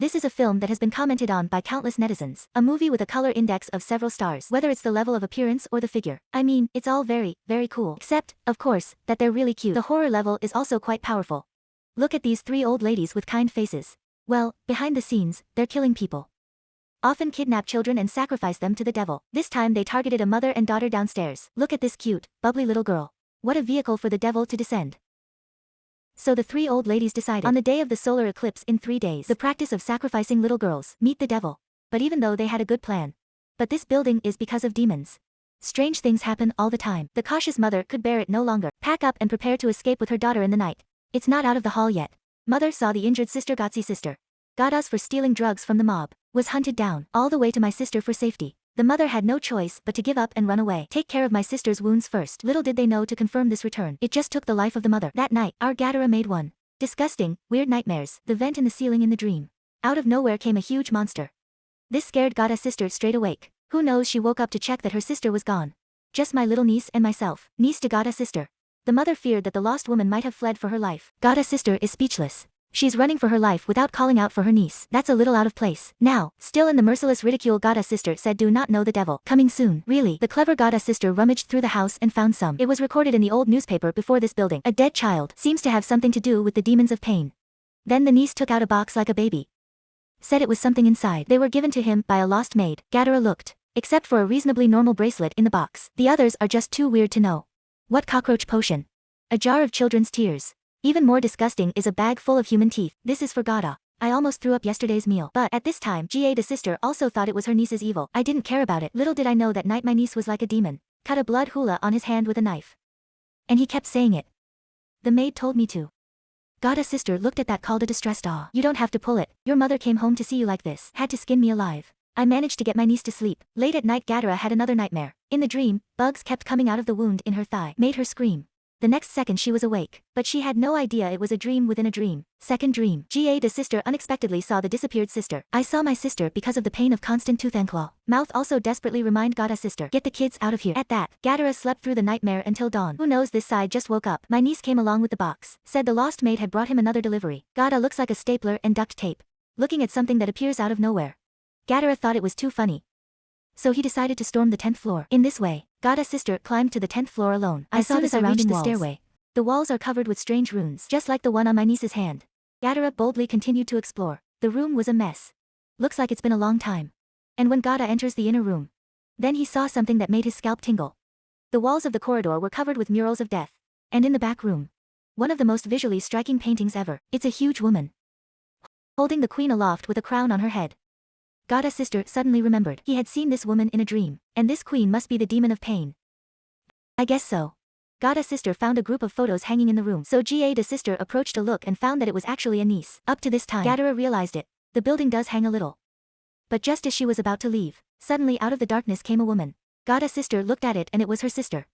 This is a film that has been commented on by countless netizens. A movie with a color index of several stars. Whether it's the level of appearance or the figure. I mean, it's all very, very cool. Except, of course, that they're really cute. The horror level is also quite powerful. Look at these three old ladies with kind faces. Well, behind the scenes, they're killing people. Often kidnap children and sacrifice them to the devil. This time they targeted a mother and daughter downstairs. Look at this cute, bubbly little girl. What a vehicle for the devil to descend. So the three old ladies decided, on the day of the solar eclipse in 3 days, the practice of sacrificing little girls, meet the devil. But even though they had a good plan. But this building is because of demons. Strange things happen all the time. The cautious mother could bear it no longer. Pack up and prepare to escape with her daughter in the night. It's not out of the hall yet. Mother saw the injured sister Gotzi sister. Got us for stealing drugs from the mob. Was hunted down, all the way to my sister for safety. The mother had no choice but to give up and run away. Take care of my sister's wounds first. Little did they know to confirm this return. It just took the life of the mother. That night, our Gadara made one. Disgusting, weird nightmares. The vent in the ceiling in the dream. Out of nowhere came a huge monster. This scared Gada's sister straight awake. Who knows, she woke up to check that her sister was gone. Just my little niece and myself. Niece to Gada's sister. The mother feared that the lost woman might have fled for her life. Gada's sister is speechless. She's running for her life without calling out for her niece. That's a little out of place. Now, still in the merciless ridicule, Gada's sister said, do not know the devil. Coming soon. Really? The clever Gada's sister rummaged through the house and found some. It was recorded in the old newspaper before this building. A dead child. Seems to have something to do with the demons of pain. Then the niece took out a box like a baby. Said it was something inside. They were given to him by a lost maid. Gadara looked. Except for a reasonably normal bracelet in the box. The others are just too weird to know. What cockroach potion? A jar of children's tears. Even more disgusting is a bag full of human teeth. This is for Gada. I almost threw up yesterday's meal. But at this time, Jade sister also thought it was her niece's evil. I didn't care about it. Little did I know that night my niece was like a demon. Cut a blood hula on his hand with a knife. And he kept saying it. The maid told me to. Gada's sister looked at that, called a distressed awe. You don't have to pull it. Your mother came home to see you like this. Had to skin me alive. I managed to get my niece to sleep. Late at night, Gadara had another nightmare. In the dream, bugs kept coming out of the wound in her thigh. Made her scream. The next second she was awake. But she had no idea it was a dream within a dream. Second dream. Jada's sister unexpectedly saw the disappeared sister. I saw my sister because of the pain of constant tooth and claw. Mouth also desperately remind Gada's sister. Get the kids out of here. At that, Gadara slept through the nightmare until dawn. Who knows, this side just woke up. My niece came along with the box. Said the lost maid had brought him another delivery. Gada looks like a stapler and duct tape. Looking at something that appears out of nowhere. Gadara thought it was too funny. So he decided to storm the 10th floor. In this way, Gada's sister climbed to the 10th floor alone. I saw this surrounding the stairway. The walls are covered with strange runes, just like the one on my niece's hand. Gadara boldly continued to explore. The room was a mess. Looks like it's been a long time. And when Gada enters the inner room, then he saw something that made his scalp tingle. The walls of the corridor were covered with murals of death. And in the back room, one of the most visually striking paintings ever. It's a huge woman, holding the queen aloft with a crown on her head. Gada's sister suddenly remembered. He had seen this woman in a dream, and this queen must be the demon of pain. I guess so. Gada's sister found a group of photos hanging in the room. So Jada's sister approached to look and found that it was actually a niece. Up to this time, Gadara realized it. The building does hang a little. But just as she was about to leave, suddenly out of the darkness came a woman. Gada's sister looked at it and it was her sister.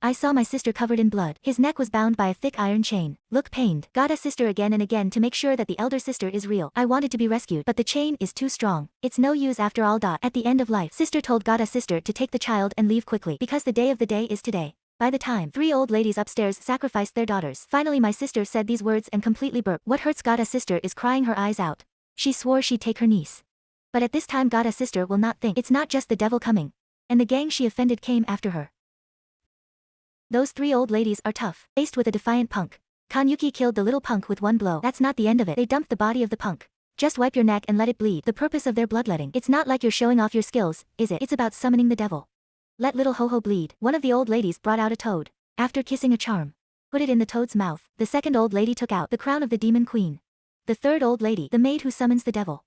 I saw my sister covered in blood. His neck was bound by a thick iron chain. Look pained. Gada's sister again and again to make sure that the elder sister is real. I wanted to be rescued, but the chain is too strong. It's no use after all. At the end of life, sister told Gada's sister to take the child and leave quickly because the day of the day is today. By the time, 3 old ladies upstairs sacrificed their daughters. Finally my sister said these words and completely burped. What hurts Gada's sister is crying her eyes out. She swore she'd take her niece. But at this time Gada's sister will not think. It's not just the devil coming. And the gang she offended came after her. Those 3 old ladies are tough. Faced with a defiant punk. Kanyuki killed the little punk with one blow. That's not the end of it. They dumped the body of the punk. Just wipe your neck and let it bleed. The purpose of their bloodletting. It's not like you're showing off your skills, is it? It's about summoning the devil. Let little Ho-Ho bleed. One of the old ladies brought out a toad. After kissing a charm, put it in the toad's mouth. The second old lady took out the crown of the demon queen. The third old lady, the maid who summons the devil.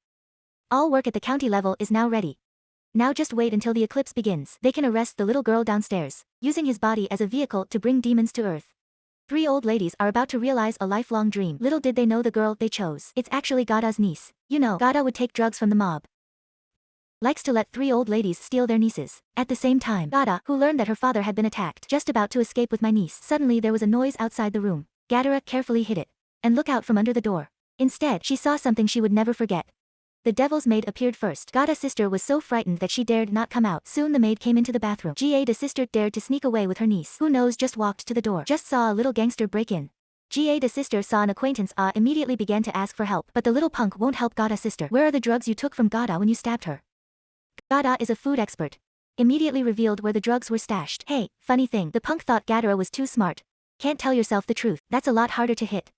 All work at the county level is now ready. Now just wait until the eclipse begins. They can arrest the little girl downstairs, using his body as a vehicle to bring demons to Earth. 3 old ladies are about to realize a lifelong dream. Little did they know the girl they chose. It's actually Gada's niece. You know, Gada would take drugs from the mob. Likes to let 3 old ladies steal their nieces. At the same time, Gada, who learned that her father had been attacked, just about to escape with my niece. Suddenly there was a noise outside the room. Gadara carefully hid it. And look out from under the door. Instead, she saw something she would never forget. The devil's maid appeared first. Gada's sister was so frightened that she dared not come out. Soon the maid came into the bathroom. Jada's sister dared to sneak away with her niece. Who knows, just walked to the door. Just saw a little gangster break in. Ga-da's sister saw an acquaintance immediately began to ask for help. But the little punk won't help Ga-da's sister. Where are the drugs you took from Ga-da when you stabbed her? Ga-da is a food expert. Immediately revealed where the drugs were stashed. Hey, funny thing, the punk thought Gadara was too smart. Can't tell yourself the truth, that's a lot harder to hit.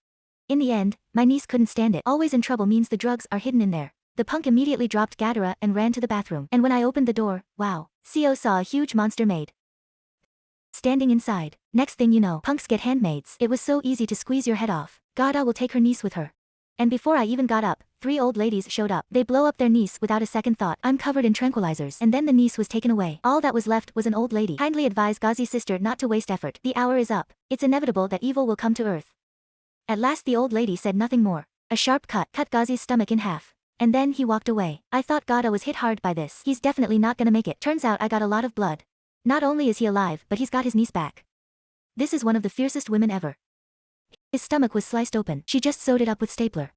In the end, my niece couldn't stand it. Always in trouble means the drugs are hidden in there. The punk immediately dropped Gadara and ran to the bathroom. And when I opened the door, wow, Seo saw a huge monster maid standing inside. Next thing you know, punks get handmaids. It was so easy to squeeze your head off. Gada will take her niece with her. And before I even got up, 3 old ladies showed up. They blow up their niece without a second thought. I'm covered in tranquilizers. And then the niece was taken away. All that was left was an old lady. Kindly advise Gazi's sister not to waste effort. The hour is up. It's inevitable that evil will come to earth. At last the old lady said nothing more. A sharp cut cut Gazi's stomach in half. And then he walked away. I thought Gada was hit hard by this. He's definitely not gonna make it. Turns out I got a lot of blood. Not only is he alive, but he's got his niece back. This is one of the fiercest women ever. His stomach was sliced open. She just sewed it up with stapler.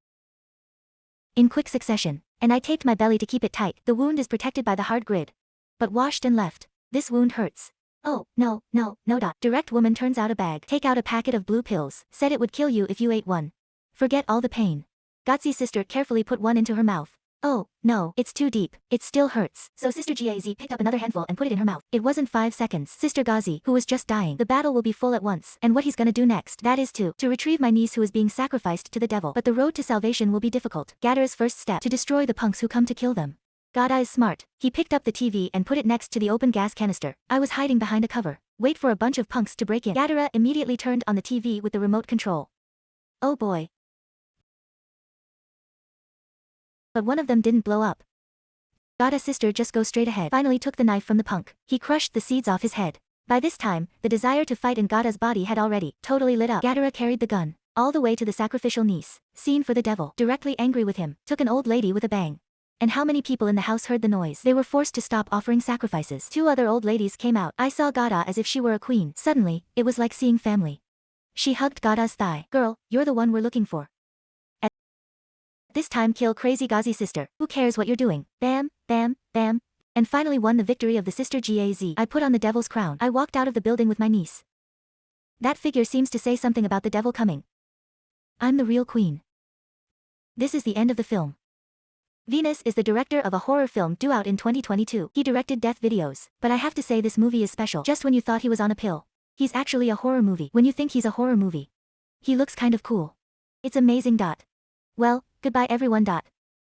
In quick succession. And I taped my belly to keep it tight. The wound is protected by the hard grid. But washed and left. This wound hurts. Oh, no. Direct woman turns out a bag. Take out a packet of blue pills. Said it would kill you if you ate one. Forget all the pain. Gazi's sister carefully put one into her mouth. Oh, no, it's too deep. It still hurts. So Sister Gaz picked up another handful and put it in her mouth. It wasn't 5 seconds. Sister Gazi, who was just dying. The battle will be full at once. And what he's gonna do next, that is to retrieve my niece who is being sacrificed to the devil. But the road to salvation will be difficult. Gadara's first step, to destroy the punks who come to kill them. Gada is smart. He picked up the TV and put it next to the open gas canister. I was hiding behind a cover. Wait for a bunch of punks to break in. Gadara immediately turned on the TV with the remote control. Oh boy. But one of them didn't blow up. Gada's sister just go straight ahead. Finally took the knife from the punk. He crushed the seeds off his head. By this time, the desire to fight in Gada's body had already totally lit up. Gadara carried the gun all the way to the sacrificial niece. Seen for the devil. Directly angry with him, took an old lady with a bang. And how many people in the house heard the noise? They were forced to stop offering sacrifices. 2 other old ladies came out. I saw Gada as if she were a queen. Suddenly, it was like seeing family. She hugged Gada's thigh. Girl, you're the one we're looking for. This time kill crazy Gazi's sister. Who cares what you're doing? Bam, bam, bam. And finally won the victory of the sister Gaz. I put on the devil's crown. I walked out of the building with my niece. That figure seems to say something about the devil coming. I'm the real queen. This is the end of the film. Venus is the director of a horror film due out in 2022. He directed Death Videos. But I have to say this movie is special. Just when you thought he was on a pill. He's actually a horror movie. When you think he's a horror movie. He looks kind of cool. It's amazing. Well, goodbye everyone.